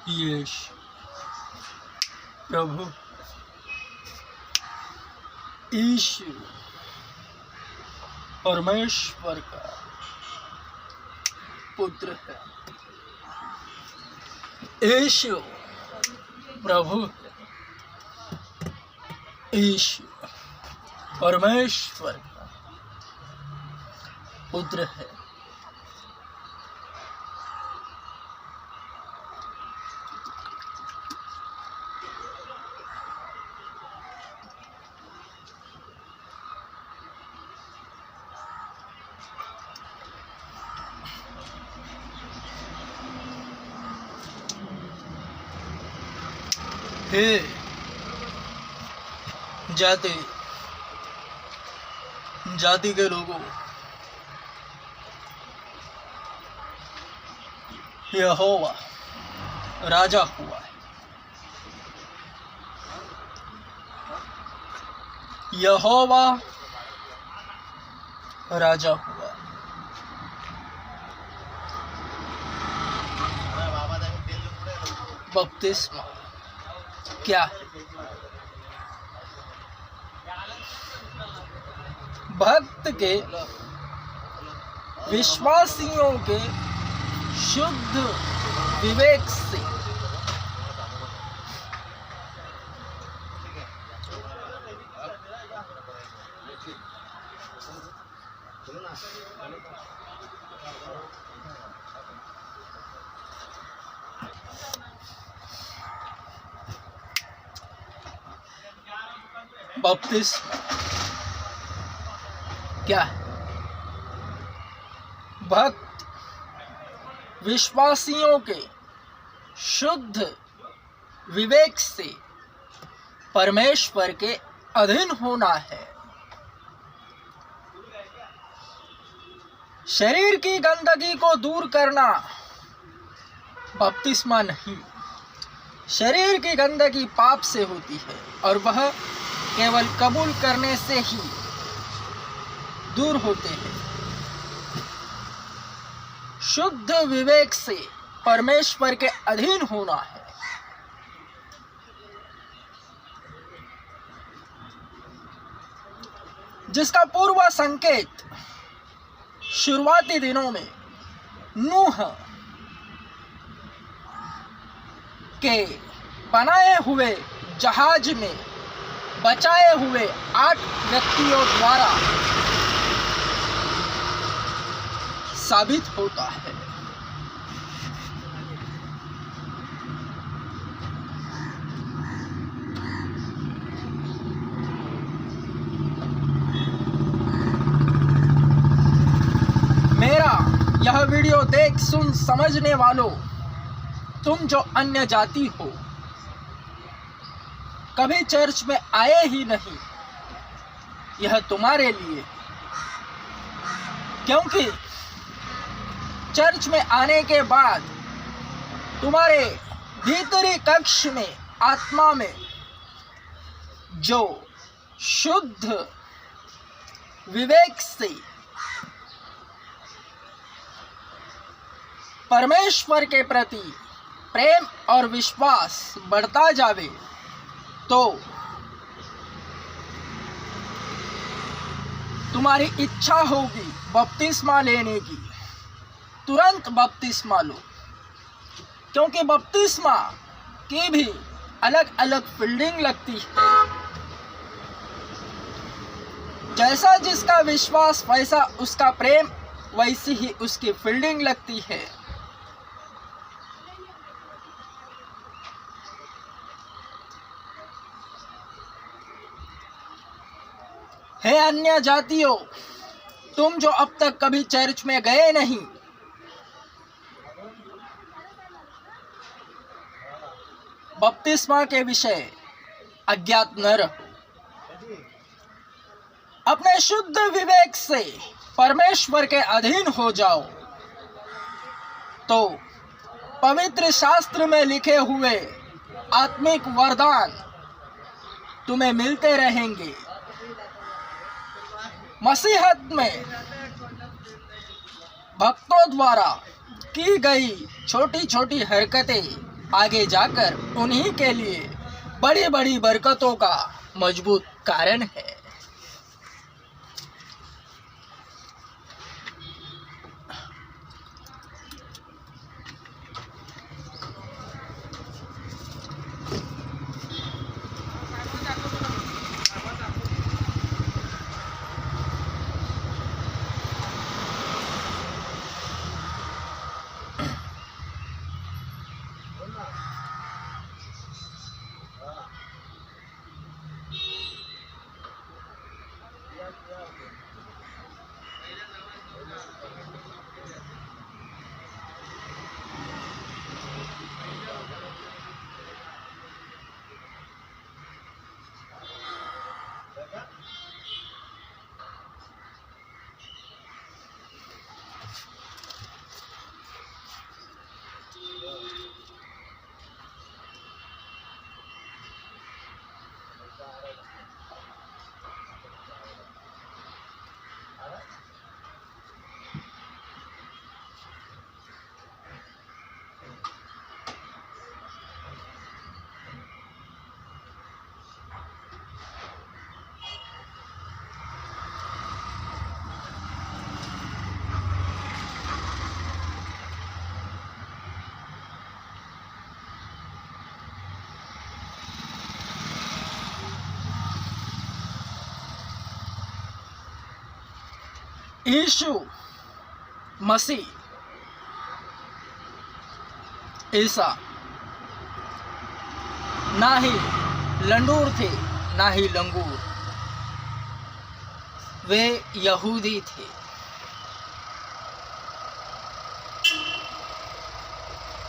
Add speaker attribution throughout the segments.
Speaker 1: यश प्रभु ईश्वर परमेश्वर का पुत्र है। ईश्वर प्रभु ईश्वर परमेश्वर का पुत्र है। हे जाति के लोगों, यहोवा राजा हुआ है। यहोवा राजा हुआ है। बपतिस्मा क्या है? भक्त के विश्वासियों के शुद्ध विवेक से बपतिस्मा क्या है? भक्त विश्वासियों के शुद्ध विवेक से परमेश्वर के अधीन होना है। शरीर की गंदगी को दूर करना बपतिस्मा नहीं। शरीर की गंदगी पाप से होती है और वह केवल कबूल करने से ही दूर होते हैं। शुद्ध विवेक से परमेश्वर के अधीन होना है। जिसका पूर्व संकेत शुरुआती दिनों में नूह के बनाए हुए जहाज में बचाए हुए 8 व्यक्तियों द्वारा साबित होता है। मेरा यह वीडियो देख सुन समझने वालों, तुम जो अन्य जाति हो, कभी चर्च में आए ही नहीं, यह तुम्हारे लिए, क्योंकि चर्च में आने के बाद तुम्हारे भीतरी कक्ष में आत्मा में जो शुद्ध विवेक से परमेश्वर के प्रति प्रेम और विश्वास बढ़ता जावे, तो तुम्हारी इच्छा होगी बपतिस्मा लेने की, तुरंत बपतिस्मा लो। क्योंकि बपतिस्मा की भी अलग अलग फील्डिंग लगती है। जैसा जिसका विश्वास वैसा उसका प्रेम, वैसी ही उसकी फील्डिंग लगती है। हे अन्य जातियों, तुम जो अब तक कभी चर्च में गए नहीं, बपतिस्मा के विषय अज्ञात न रहो। अपने शुद्ध विवेक से परमेश्वर के अधीन हो जाओ, तो पवित्र शास्त्र में लिखे हुए आत्मिक वरदान तुम्हें मिलते रहेंगे। मसीहत में भक्तों द्वारा की गई छोटी छोटी हरकतें आगे जाकर उन्हीं के लिए बड़ी बड़ी बरकतों का मजबूत कारण है। यीशु मसीह ईसा ना ही लंडूर थे ना ही लंगूर, वे यहूदी थे।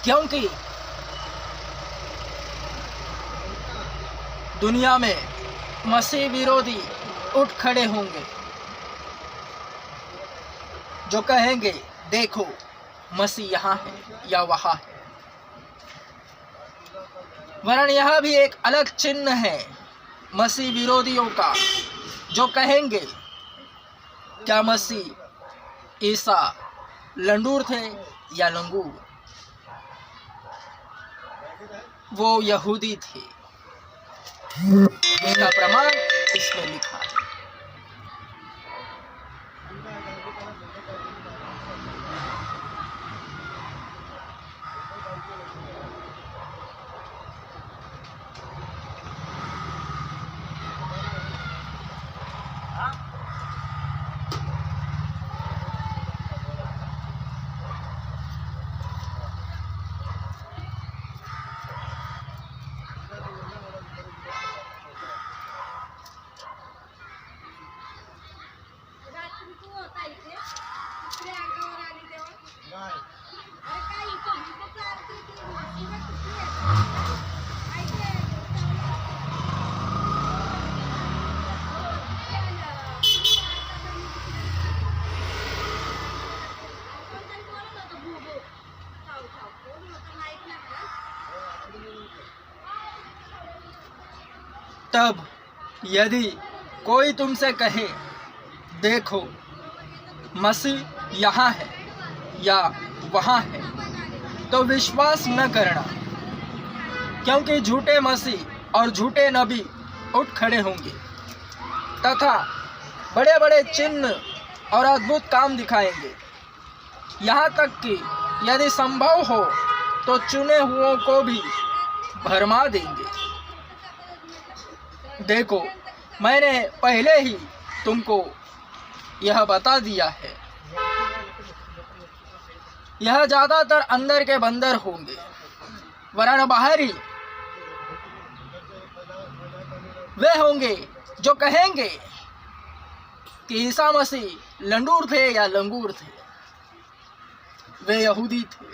Speaker 1: क्योंकि दुनिया में मसीह विरोधी उठ खड़े होंगे जो कहेंगे देखो मसीह यहाँ है या वहाँ है। वरन यह भी एक अलग चिन्ह है मसीह विरोधियों का, जो कहेंगे क्या मसीह ईसा लंडूर थे या लंगूर, वो यहूदी थे। इसका प्रमाण इसमें लिखा है। तब यदि कोई तुमसे कहे देखो मसीह यहाँ है या वहाँ है, तो विश्वास न करना, क्योंकि झूठे मसीह और झूठे नबी उठ खड़े होंगे तथा बड़े बड़े चिन्ह और अद्भुत काम दिखाएंगे, यहाँ तक कि यदि संभव हो तो चुने हुओं को भी भरमा देंगे। देखो मैंने पहले ही तुमको यह बता दिया है। यह ज़्यादातर अंदर के बंदर होंगे, वरन बाहरी वे होंगे जो कहेंगे कि ईसा मसीह लंडूर थे या लंगूर थे, वे यहूदी थे।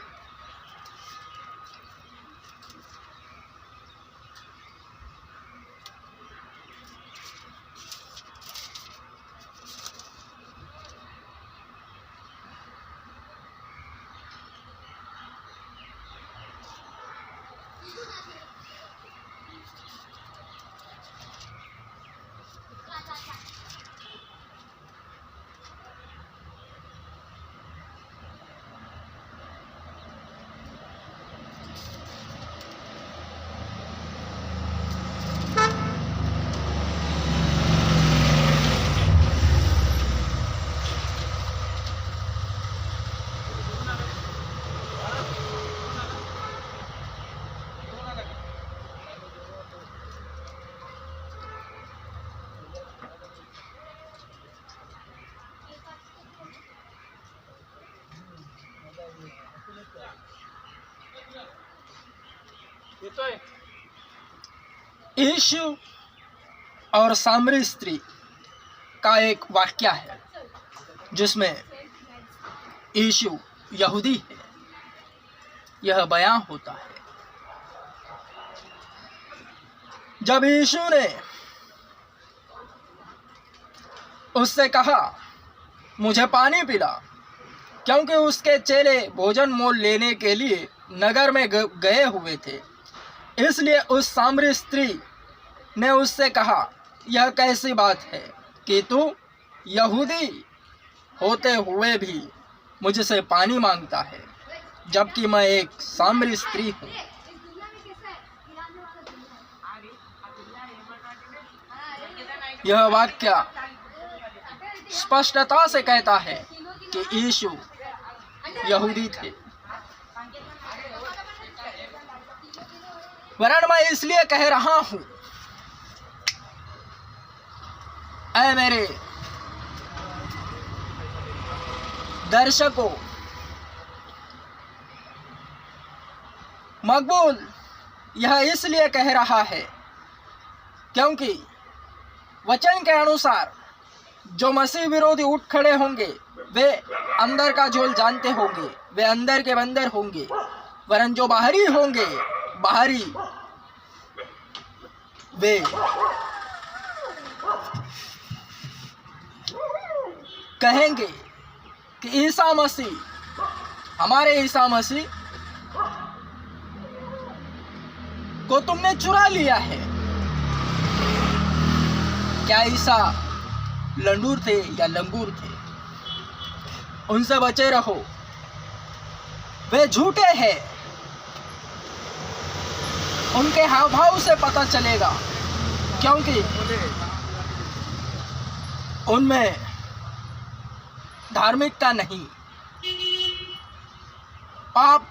Speaker 1: यीशु और सामरी स्त्री का एक वाक्य है जिसमें यीशु यहूदी है, यह बयां होता है। जब यीशु ने उससे कहा मुझे पानी पिला, क्योंकि उसके चेले भोजन मोल लेने के लिए नगर में गए हुए थे, इसलिए उस सामरी स्त्री ने उससे कहा यह कैसी बात है कि तू यहूदी होते हुए भी मुझसे पानी मांगता है, जबकि मैं एक सामरी स्त्री हूँ। यह वाक्य स्पष्टता से कहता है कि यीशु यहूदी थे। वरन मैं इसलिए कह रहा हूं, ऐ मेरे दर्शकों, मकबूल यह इसलिए कह रहा है क्योंकि वचन के अनुसार जो मसीह विरोधी उठ खड़े होंगे वे अंदर का झोल जानते होंगे, वे अंदर के बंदर होंगे, वरन जो बाहरी होंगे बाहरी वे कहेंगे कि ईसा मसीह, हमारे ईसा मसीह को तुमने चुरा लिया है। क्या ईसा लंडूर थे या लंगूर थे? उनसे बचे रहो, वे झूठे हैं। उनके हाव भाव से पता चलेगा, क्योंकि उनमें धार्मिकता नहीं, पाप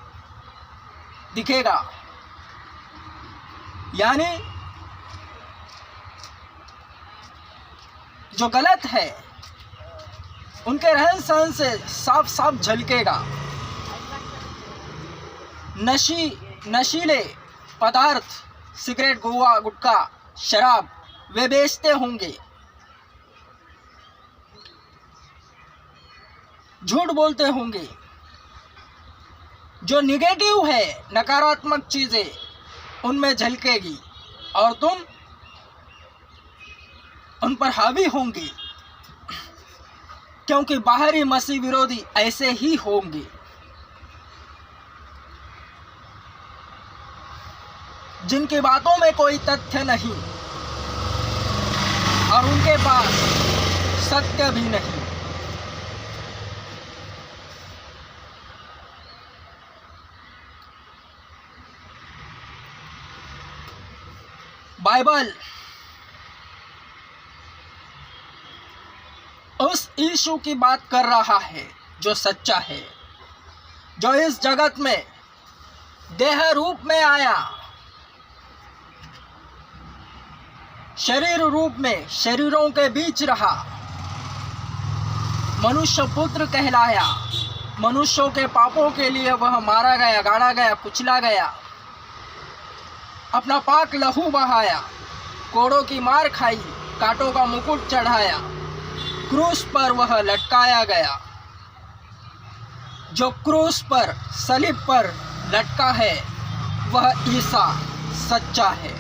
Speaker 1: दिखेगा। यानी जो गलत है उनके रहन सहन से साफ साफ झलकेगा। नशीले पदार्थ, सिगरेट, गुआ, गुटखा, शराब वे बेचते होंगे, झूठ बोलते होंगे। जो निगेटिव है, नकारात्मक चीजें उनमें झलकेगी और तुम उन पर हावी होंगे, क्योंकि बाहरी मसीह विरोधी ऐसे ही होंगे। जिनकी बातों में कोई तथ्य नहीं और उनके पास सत्य भी नहीं। बाइबल उस यीशु की बात कर रहा है जो सच्चा है, जो इस जगत में देह रूप में आया, शरीर रूप में शरीरों के बीच रहा, मनुष्य पुत्र कहलाया, मनुष्यों के पापों के लिए वह मारा गया, गाड़ा गया, कुचला गया, अपना पाक लहू बहाया, कोड़ों की मार खाई, कांटों का मुकुट चढ़ाया, क्रूस पर वह लटकाया गया। जो क्रूस पर, सलीब पर लटका है वह ईसा सच्चा है,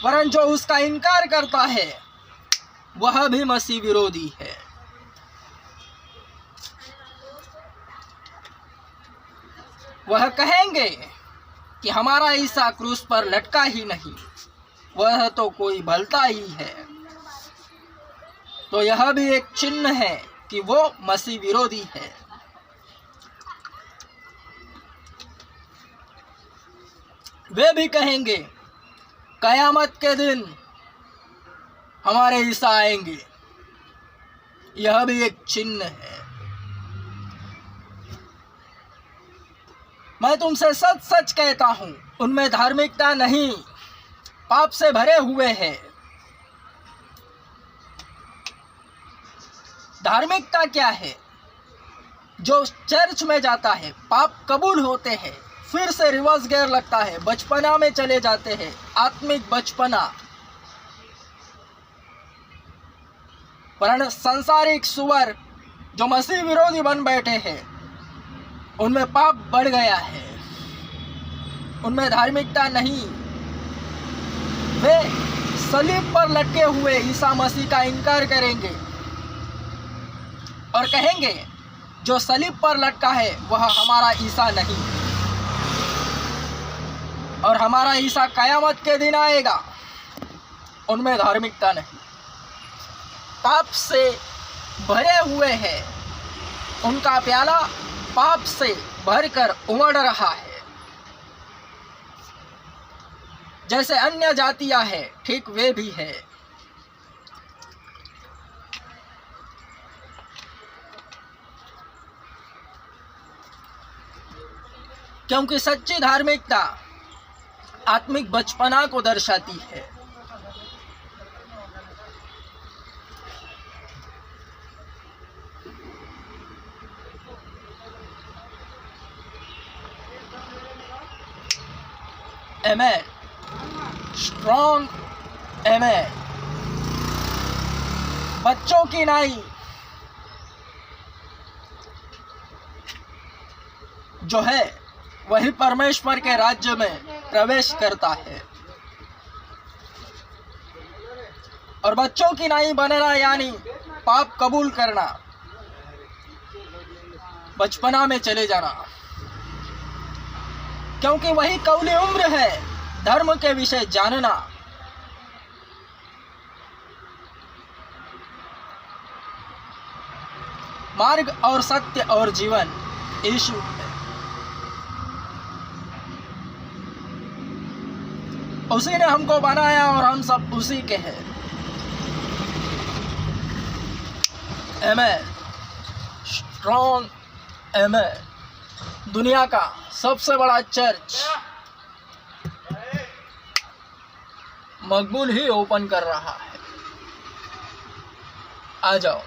Speaker 1: वरन जो उसका इनकार करता है वह भी मसीह विरोधी है। वह कहेंगे कि हमारा ईसा क्रूस पर लटका ही नहीं, वह तो कोई भलता ही है। तो यह भी एक चिन्ह है कि वो मसीह विरोधी है। वे भी कहेंगे कयामत के दिन हमारे ईसा आएंगे, यह भी एक चिन्ह है। मैं तुमसे सच सच कहता हूं, उनमें धार्मिकता नहीं, पाप से भरे हुए हैं। धार्मिकता क्या है? जो चर्च में जाता है, पाप कबूल होते हैं, फिर से रिवर्स गियर लगता है, बचपना में चले जाते हैं, आत्मिक बचपना। वरना सांसारिक सुअर जो मसीह विरोधी बन बैठे हैं, उनमें पाप बढ़ गया है, उनमें धार्मिकता नहीं। वे सलीब पर लटके हुए ईसा मसीह का इनकार करेंगे और कहेंगे जो सलीब पर लटका है वह हमारा ईसा नहीं, और हमारा ईसा कयामत के दिन आएगा। उनमें धार्मिकता नहीं, पाप से भरे हुए हैं, उनका प्याला पाप से भरकर उमड़ रहा है। जैसे अन्य जातियां हैं ठीक वे भी है। क्योंकि सच्ची धार्मिकता आत्मिक बचपना को दर्शाती है। Amen. Strong Amen. बच्चों की नाई जो है वही परमेश्वर के राज्य में प्रवेश करता है, और बच्चों की नाई बनना यानी पाप कबूल करना, बचपना में चले जाना। क्योंकि वही कौली उम्र है धर्म के विषय जानना। मार्ग और सत्य और जीवन यीशु है। उसी ने हमको बनाया और हम सब उसी के हैं। आमेन। स्ट्रॉन्ग आमेन। दुनिया का सबसे बड़ा चर्च मकबूल ही ओपन कर रहा है। आ जाओ।